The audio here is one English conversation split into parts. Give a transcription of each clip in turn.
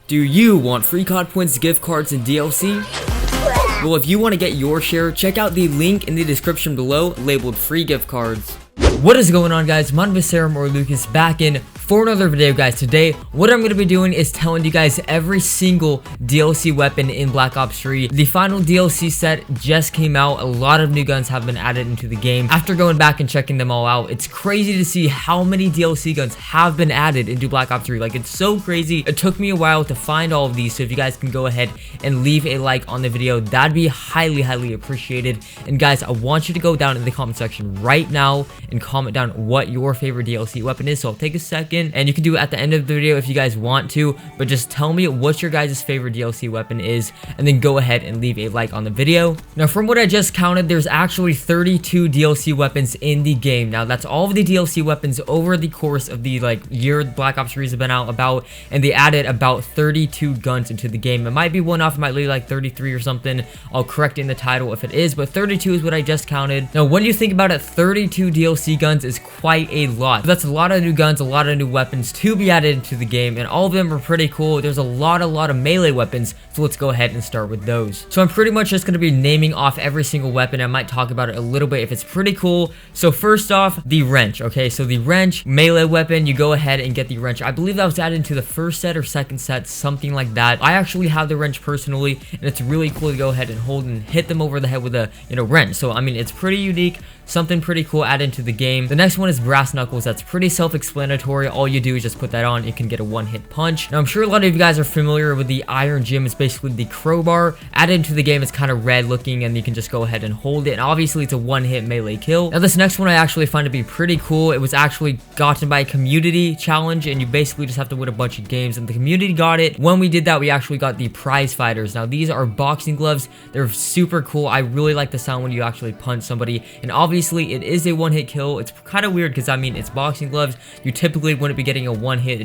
Do you want free COD points, gift cards, and DLC? Well, if you want to get your share, check out the link in the description below labeled free gift cards. What is going on, guys? My name is Serum or Lucas, back in for another video, guys. Today, what I'm going to be doing is telling you guys every single DLC weapon in Black Ops 3. The final DLC set just came out. A lot of new guns have been added into the game. After going back and checking them all out, it's crazy to see how many DLC guns have been added into Black Ops 3. Like, it's so crazy. It took me a while to find all of these, so if you guys can go ahead and leave a like on the video, that'd be highly appreciated. And guys, I want you to go down in the comment section right now and comment down what your favorite DLC weapon is. So I'll take a second, and you can do it at the end of the video if you guys want to, but just tell me what your guys' favorite DLC weapon is, and then go ahead and leave a like on the video. Now, from what I just counted, there's actually 32 DLC weapons in the game. Now, that's all of the DLC weapons over the course of the year Black Ops 3 has been out about, and they added about 32 guns into the game. It might be one off, it might be like 33 or something. I'll correct in the title if it is, but 32 is what I just counted. Now, when you think about it, 32 DLC guns is quite a lot. That's a lot of new guns, a lot of new weapons to be added into the game, and all of them are pretty cool. There's a lot of melee weapons, so let's go ahead and start with those. So I'm pretty much just going to be naming off every single weapon. I might talk about it a little bit if it's pretty cool. So first off, the wrench. Okay, so the wrench, melee weapon, you go ahead and get the wrench. I believe that was added into the first set or second set, something like that. I actually have the wrench personally, and it's really cool to go ahead and hold and hit them over the head with a wrench. So I mean, it's pretty unique, something pretty cool added into the game. The next one is brass knuckles. That's pretty self-explanatory. All you do is just put that on, you can get a one-hit punch. Now, I'm sure a lot of you guys are familiar with the iron gem. It's basically the crowbar added into the game. It's kind of red looking, and you can just go ahead and hold it, and obviously it's a one-hit melee kill. Now, this next one I actually find to be pretty cool. It was actually gotten by a community challenge, and you basically just have to win a bunch of games, and the community got it. When we did that, we actually got the prize fighters. Now, these are boxing gloves. They're super cool. I really like the sound when you actually punch somebody, and obviously it is a one-hit kill. It's kind of weird because I mean, it's boxing gloves. You typically wouldn't be getting a one-hit,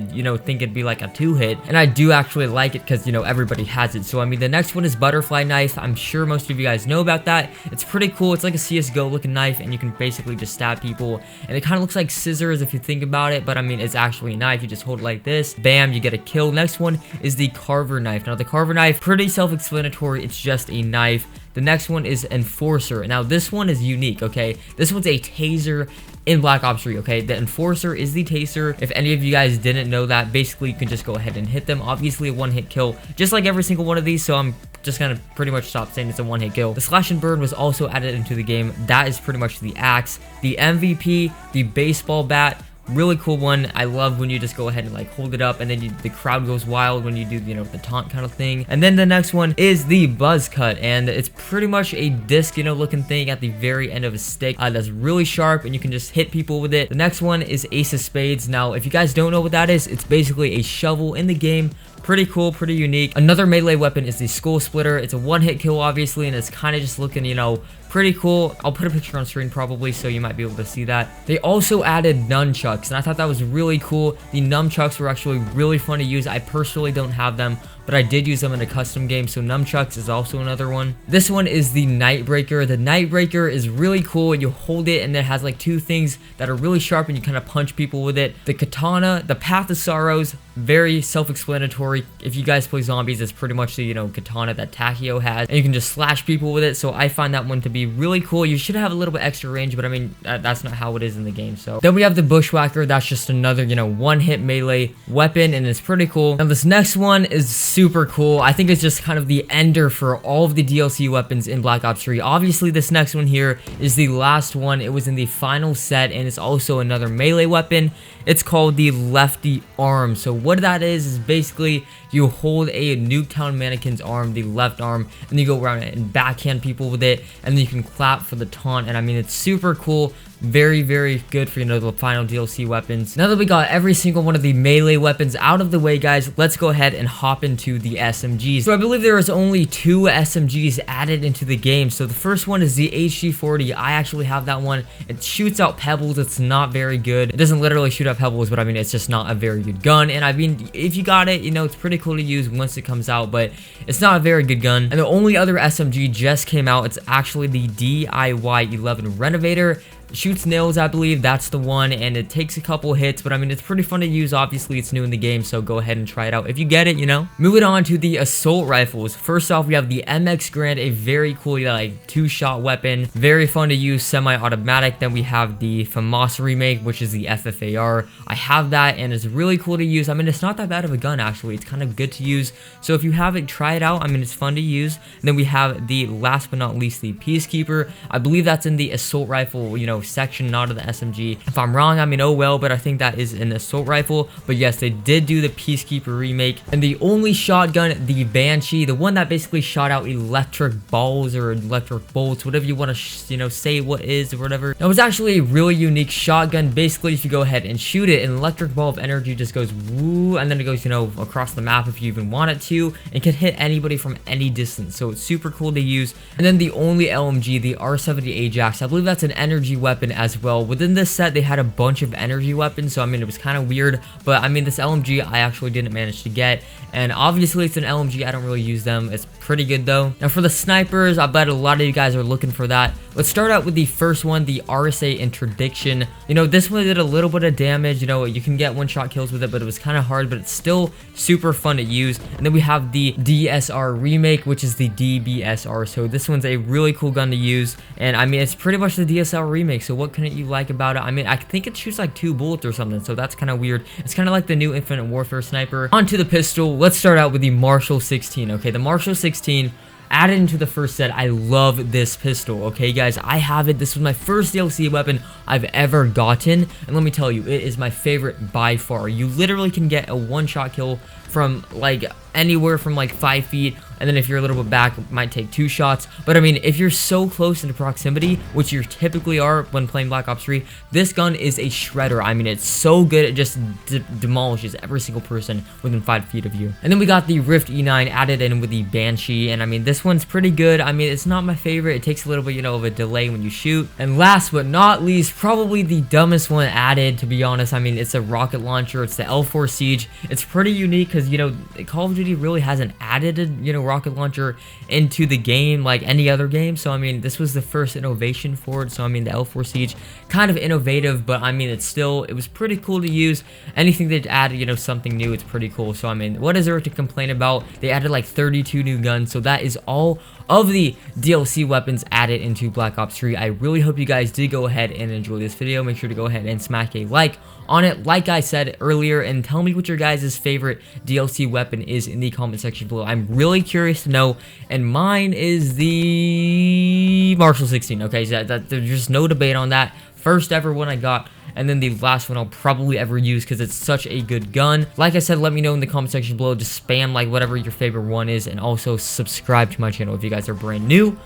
think it'd be like a two-hit, and I do actually like it because everybody has it. So I mean, the next one is butterfly knife. I'm sure most of you guys know about that. It's pretty cool. It's like a CS:GO looking knife, and you can basically just stab people, and it kind of looks like scissors if you think about it, but I mean, it's actually a knife. You just hold it like this, bam, you get a kill. Next one is the carver knife. Now, the carver knife, pretty self-explanatory. It's just a knife. The next one is Enforcer. Now, this one is unique, okay? This one's a taser in Black Ops 3, okay? The Enforcer is the taser. If any of you guys didn't know that, basically you can just go ahead and hit them. Obviously a one-hit kill, just like every single one of these, so I'm just gonna pretty much stop saying it's a one-hit kill. The slash and burn was also added into the game. That is pretty much the axe. The MVP, the baseball bat, really cool one. I love when you just go ahead and hold it up, and then the crowd goes wild when you do the taunt kind of thing. And then the next one is the buzz cut, and it's pretty much a disc looking thing at the very end of a stick that's really sharp, and you can just hit people with it. The next one is ace of spades. Now, if you guys don't know what that is, it's basically a shovel in the game. Pretty cool, pretty unique. Another melee weapon is the skull splitter. It's a one-hit kill, obviously, and it's kind of just looking, pretty cool. I'll put a picture on screen probably, so you might be able to see that. They also added nunchucks, and I thought that was really cool. The nunchucks were actually really fun to use. I personally don't have them, but I did use them in a custom game, so nunchucks is also another one. This one is the Nightbreaker. The Nightbreaker is really cool, and you hold it, and it has two things that are really sharp, and you kind of punch people with it. The katana, the Path of Sorrows, very self-explanatory. If you guys play zombies, it's pretty much the katana that Takeo has, and you can just slash people with it. So I find that one to be really cool. You should have a little bit extra range, but I mean, that's not how it is in the game. So then we have the Bushwhacker. That's just another one-hit melee weapon, and it's pretty cool. Now, this next one is super cool. I think it's just kind of the ender for all of the DLC weapons in Black Ops 3. Obviously, this next one here is the last one. It was in the final set, and it's also another melee weapon. It's called the lefty arm. So what that is basically you hold a Nuketown mannequin's arm, the left arm, and you go around it and backhand people with it, and then you can clap for the taunt. And I mean, it's super cool. Very good for the final DLC weapons. Now that we got every single one of the melee weapons out of the way, guys, let's go ahead and hop into the SMGs. So I believe there is only 2 SMGs added into the game. So the first one is the HG40. I actually have that one. It shoots out pebbles. It's not very good. It doesn't literally shoot out pebbles, but I mean, it's just not a very good gun. And I mean, if you got it, it's pretty cool to use once it comes out, but it's not a very good gun. And the only other SMG just came out. It's actually the DIY-11 Renovator. shoots nails, I believe that's the one, and it takes a couple hits, but I mean, it's pretty fun to use. Obviously, it's new in the game, so go ahead and try it out if you get it, you know. Moving on to the assault rifles. First off, we have the MX Grand, a very cool, like, 2-shot weapon, very fun to use, semi-automatic. Then we have the FAMAS remake, which is the FFAR. I have that, and it's really cool to use. I mean, it's not that bad of a gun, actually. It's kind of good to use, so if you have it, try it out. I mean, it's fun to use. And then we have the, last but not least, the Peacekeeper. I believe that's in the assault rifle, you know, section, not of the SMG. If I'm wrong, I mean, oh well, but I think that is an assault rifle. But yes, they did do the Peacekeeper remake. And the only shotgun, the Banshee, the one that basically shot out electric balls or electric bolts, whatever you want to, you know, say what is or whatever. It was actually a really unique shotgun. Basically, if you go ahead and shoot it, an electric ball of energy just goes woo, and then it goes, you know, across the map if you even want it to, and can hit anybody from any distance. So it's super cool to use. And then the only LMG, the R70 Ajax, I believe that's an energy weapon as well. Within this set, they had a bunch of energy weapons, so I mean, it was kind of weird, but I mean, this LMG I actually didn't manage to get, and obviously it's an LMG. I don't really use them. It's pretty good though. Now for the snipers, I bet a lot of you guys are looking for that. Let's start out with the first one, the RSA Interdiction. You know, this one did a little bit of damage. You know, you can get one-shot kills with it, but it was kind of hard, but it's still super fun to use. And then we have the DSR remake, which is the DBSR. So this one's a really cool gun to use, and I mean, it's pretty much the DSR remake, so what couldn't you like about it? I mean, I think it shoots like 2 bullets or something, so that's kind of weird. It's kind of like the new Infinite Warfare sniper. Onto the pistol, let's start out with the Marshall 16. Okay, the Marshall 16 added into the first set. I love this pistol. Okay guys, I have it. This was my first DLC weapon I've ever gotten, and let me tell you, it is my favorite by far. You literally can get a one-shot kill from like anywhere from like 5 feet, and then if you're a little bit back, it might take 2 shots. But I mean, if you're so close into proximity, which you typically are when playing Black Ops 3, this gun is a shredder. I mean, it's so good, it just demolishes every single person within 5 feet of you. And then we got the Rift E9 added in with the Banshee, and I mean, this one's pretty good. I mean, it's not my favorite. It takes a little bit, you know, of a delay when you shoot. And last but not least, probably the dumbest one added, to be honest. I mean, it's a rocket launcher. It's the L4 Siege. It's pretty unique because, you know, Call of Duty really hasn't added a, you know, rocket launcher into the game like any other game. So I mean, this was the first innovation for it. So I mean, the L4 Siege, kind of innovative, but I mean, it was pretty cool to use. Anything they add, you know, something new, it's pretty cool. So I mean, what is there to complain about? They added like 32 new guns, so that is all of the DLC weapons added into Black Ops 3. I really hope you guys did go ahead and enjoy this video. Make sure to go ahead and smack a like on it, like I said earlier, and tell me what your guys' favorite DLC weapon is in the comment section below. I'm really curious to know, and mine is the Marshall 16. Okay, so there's just no debate on that. First ever one I got, and then the last one I'll probably ever use because it's such a good gun. Like I said, let me know in the comment section below. Just spam like whatever your favorite one is, and also subscribe to my channel if you guys are brand new.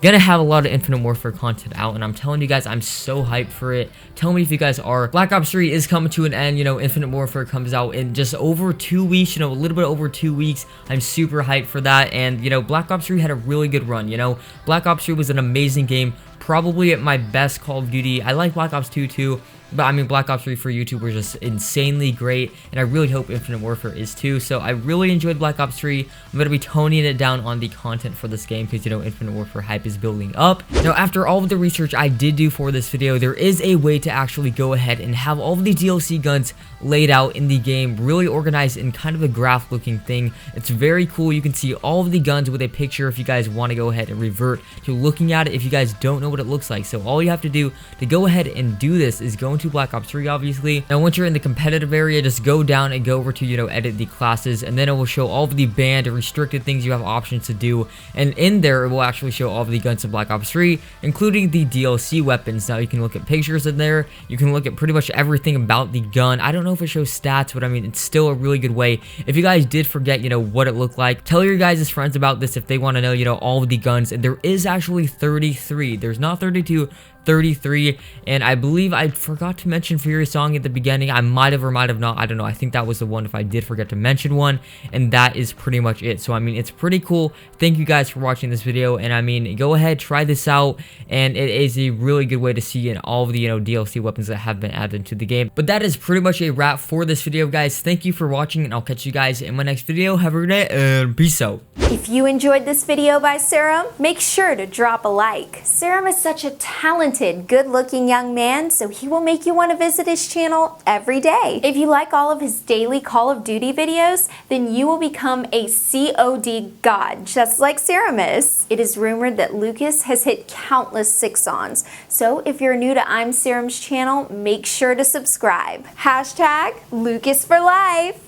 Gonna have a lot of Infinite Warfare content out, and I'm telling you guys, I'm so hyped for it. Tell me if you guys are. Black Ops 3 is coming to an end. You know, Infinite Warfare comes out in just over 2 weeks, you know, a little bit over 2 weeks. I'm super hyped for that, and, you know, Black Ops 3 had a really good run, you know. Black Ops 3 was an amazing game, probably at my best Call of Duty. I like Black Ops 2 too, but I mean, Black Ops 3 for YouTube was just insanely great, and I really hope Infinite Warfare is too. So I really enjoyed Black Ops 3. I'm going to be toning it down on the content for this game because, you know, Infinite Warfare hype is building up. Now, after all of the research I did do for this video, there is a way to actually go ahead and have all of the DLC guns laid out in the game, really organized in kind of a graph looking thing. It's very cool. You can see all of the guns with a picture if you guys want to go ahead and revert to looking at it if you guys don't know what it looks like. So all you have to do to go ahead and do this is go into Black Ops 3, obviously. Now, once you're in the competitive area, just go down and go over to, you know, edit the classes, and then it will show all of the banned and restricted things you have options to do, and in there it will actually show all of the guns in Black Ops 3, including the DLC weapons. Now, you can look at pictures in there. You can look at pretty much everything about the gun. I don't know if it shows stats, but I mean, it's still a really good way. If you guys did forget, you know, what it looked like, tell your guys' friends about this if they want to know, you know, all of the guns. And there is actually 33. There's not 32, 33, and I believe I forgot to mention Fury Song at the beginning. I might have or might have not. I don't know. I think that was the one if I did forget to mention one, and that is pretty much it. So I mean, it's pretty cool. Thank you guys for watching this video, and I mean, go ahead, try this out, and it is a really good way to see in all of the, you know, DLC weapons that have been added to the game. But that is pretty much a wrap for this video, guys. Thank you for watching, and I'll catch you guys in my next video. Have a good day, and peace out. If you enjoyed this video by Serum, make sure to drop a like. Serum is such a talented talented, good-looking young man, so he will make you want to visit his channel every day. If you like all of his daily Call of Duty videos, then you will become a COD god, just like Serum is. It is rumored that Lucas has hit countless 6-ons, so if you're new to ImSerum's channel, make sure to subscribe. Hashtag Lucas for life.